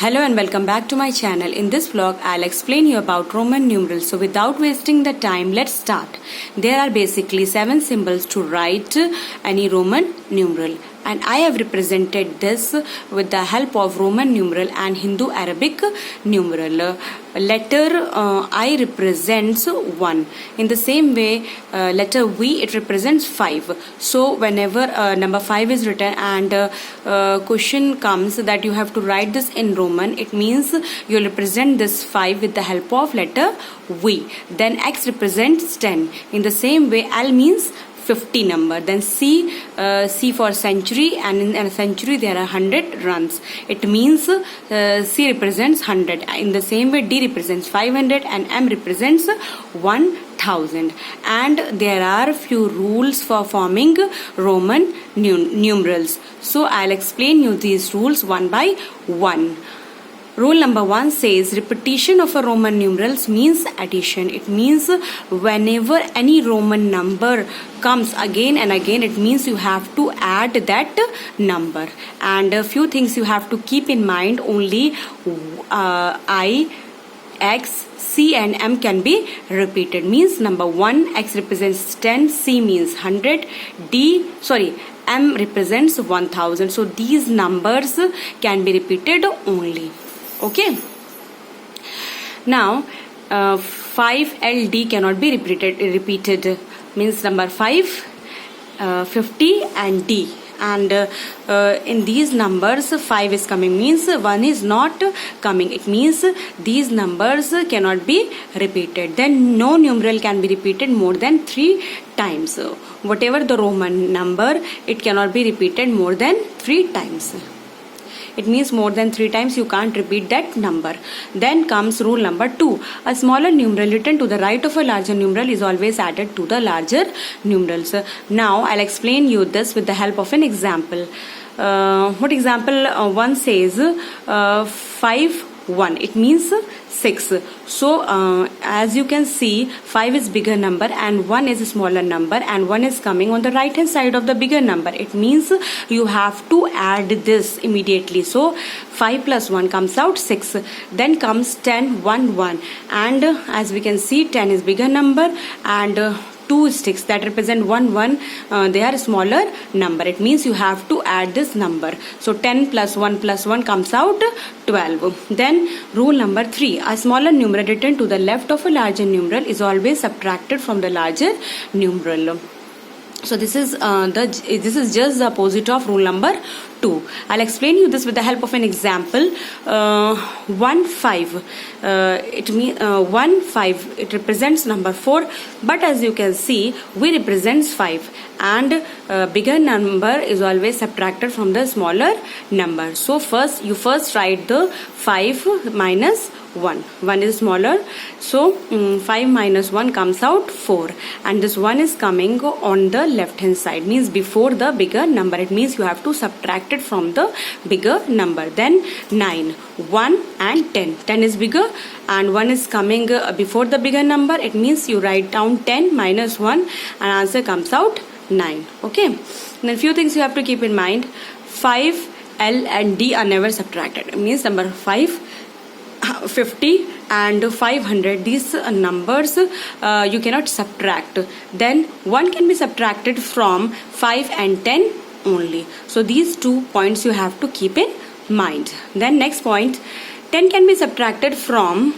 Hello and welcome back to my channel. In this vlog, I'll explain you about Roman numerals. So without wasting the time, let's start. There are basically 7 symbols to write any Roman numeral. And I have represented this with the help of Roman numeral and Hindu Arabic numeral. Letter I represents 1. In the same way, letter V, it represents 5. So whenever number 5 is written and question comes that you have to write this in Roman, it means you represent this 5 with the help of letter V. Then X represents 10. In the same way, L means 50 number. Then C for century, and in a century there are 100 runs. It means C represents 100. In the same way, D represents 500 and M represents 1000. And there are few rules for forming Roman numerals. So I'll explain you these rules one by one. Rule number 1 says repetition of a Roman numerals means addition. It means whenever any Roman number comes again and again, it means you have to add that number. And a few things you have to keep in mind: only I, X, C and M can be repeated. Means number 1, X represents 10, C means 100, M represents 1000. So these numbers can be repeated only. Okay. Now 5LD cannot be repeated. Means number 5, 50 and D. And in these numbers 5 is coming, means 1 is not coming. It means these numbers cannot be repeated. Then no numeral can be repeated more than 3 times. So whatever the Roman number, it cannot be repeated more than 3 times. It means more than 3 times you can't repeat that number. Then comes rule number 2. A smaller numeral written to the right of a larger numeral is always added to the larger numerals. Now I'll explain you this with the help of an example. What example? 1 says 5, 1. It means 6. So as you can see, 5 is bigger number and 1 is a smaller number, and 1 is coming on the right hand side of the bigger number. It means you have to add this immediately. So 5 plus 1 comes out 6. Then comes 10, 1, 1. And as we can see, 10 is bigger number and 2 sticks that represent 1, 1. They are a smaller number. It means you have to add this number. So 10 plus 1 comes out 12. Then rule number 3. A smaller numeral written to the left of a larger numeral is always subtracted from the larger numeral. So this is just the opposite of rule number 2. I'll explain you this with the help of an example. 1, 5. It means 1, 5. It represents number 4. But as you can see, we represents 5, and bigger number is always subtracted from the smaller number. So you first write the 5 minus 1. 1 is smaller, so 5 minus 1 comes out 4, and this 1 is coming on the left hand side, means before the bigger number. It means you have to subtract it from the bigger number. Then 9, 1 and 10. 10 is bigger and 1 is coming before the bigger number. It means you write down 10 minus 1 and answer comes out 9. Okay. Then few things you have to keep in mind. 5, L and D are never subtracted. It means number 5, 50 and 500, these numbers you cannot subtract. Then 1 can be subtracted from 5 and 10 only. So these 2 points you have to keep in mind. Then next point, 10 can be subtracted from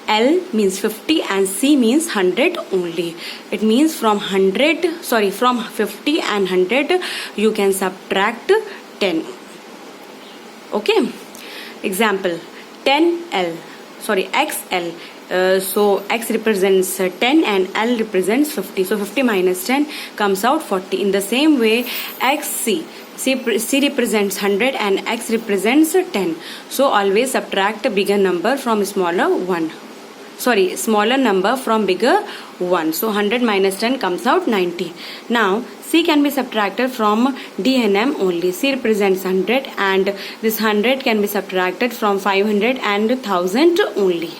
L means 50 and C means 100 only. It means from 50 and 100 you can subtract 10. Okay. Example, XL. So X represents 10 and L represents 50. So 50 minus 10 comes out 40. In the same way, XC. C represents 100 and X represents 10. So always subtract a bigger number from smaller number from bigger one. So 100 minus 10 comes out 90. Now C can be subtracted from D and M only. C represents 100 and this 100 can be subtracted from 500 and 1000 only.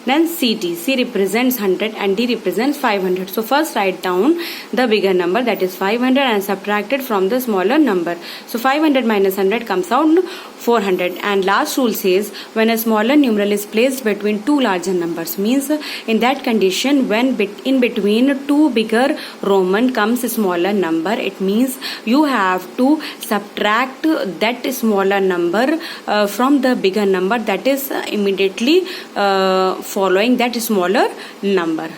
Then CD. C represents 100 and D represents 500. So first write down the bigger number, that is 500, and subtract it from the smaller number. So 500 minus 100 comes out 400. And last rule says when a smaller numeral is placed between two larger numbers, means in that condition when in between two bigger Roman comes a smaller number, it means you have to subtract that smaller number from the bigger number that is immediately following that smaller number.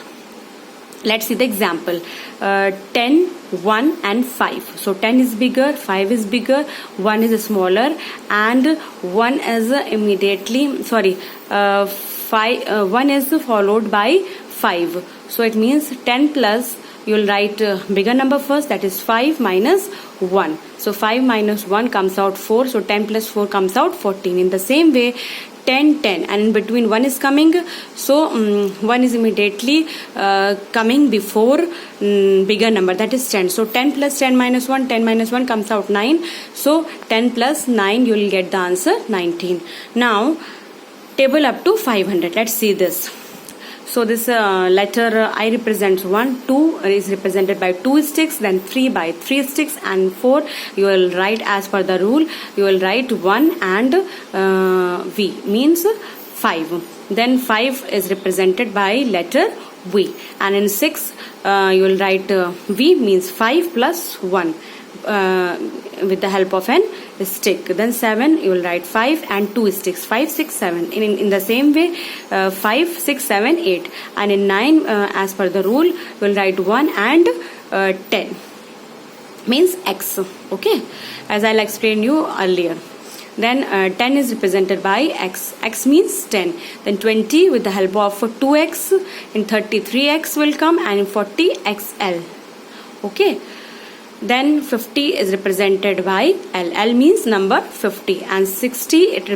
Let's see the example. 10, 1 and 5. So 10 is bigger, 5 is bigger, 1 is smaller, and 1 is immediately, 1 is followed by 5. So it means 10 plus, you will write bigger number first, that is 5 minus 1. So 5 minus 1 comes out 4. So 10 plus 4 comes out 14. In the same way, 10, 10, and in between 1 is coming, so 1 is immediately coming before bigger number, that is 10. So 10 plus 10 minus 1, 10 minus 1 comes out 9. So 10 plus 9, you will get the answer 19. Now table up to 500. Let's see this. So this letter I represents 1, 2 is represented by 2 sticks, then 3 by 3 sticks, and 4 you will write as per the rule, you will write 1 and V means 5. Then 5 is represented by letter V, and in 6 you will write V means 5 plus 1 with the help of an stick. Then 7 you will write 5 and 2 sticks, 5, 6, 7. In the same way 5, 6, 7, 8, and in 9 as per the rule you will write 1 and 10 means X. Okay, as I'll explain you earlier. Then 10 is represented by X. X means 10. Then 20 with the help of 2X. In 30 3X will come, and in 40 XL. Okay. Then 50 is represented by L. L means number 50, and 60 it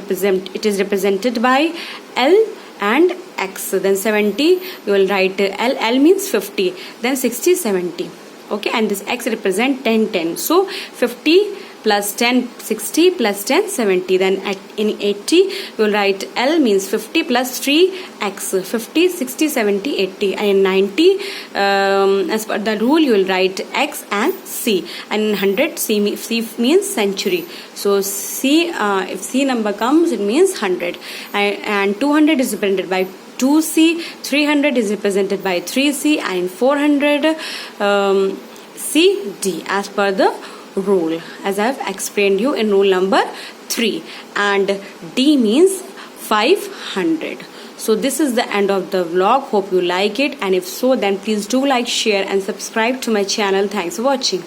is represented by L and X. Then 70 you will write L. L means 50. Then 60 70. Okay, and this X represent 10 10. So 50 plus 10 60 plus 10 70. Then in 80 you will write L means 50 plus 3X, 50 60 70 80. And in 90 as per the rule you will write X and C. And in 100 C means century. So C, if C number comes, it means 100. And 200 is represented by 2C, 300 is represented by 3C, and in 400 C D as per the rule, as I have explained you in rule number 3. And D means 500. So this is the end of the vlog. Hope you like it, and if so, then please do like, share and subscribe to my channel. Thanks for watching.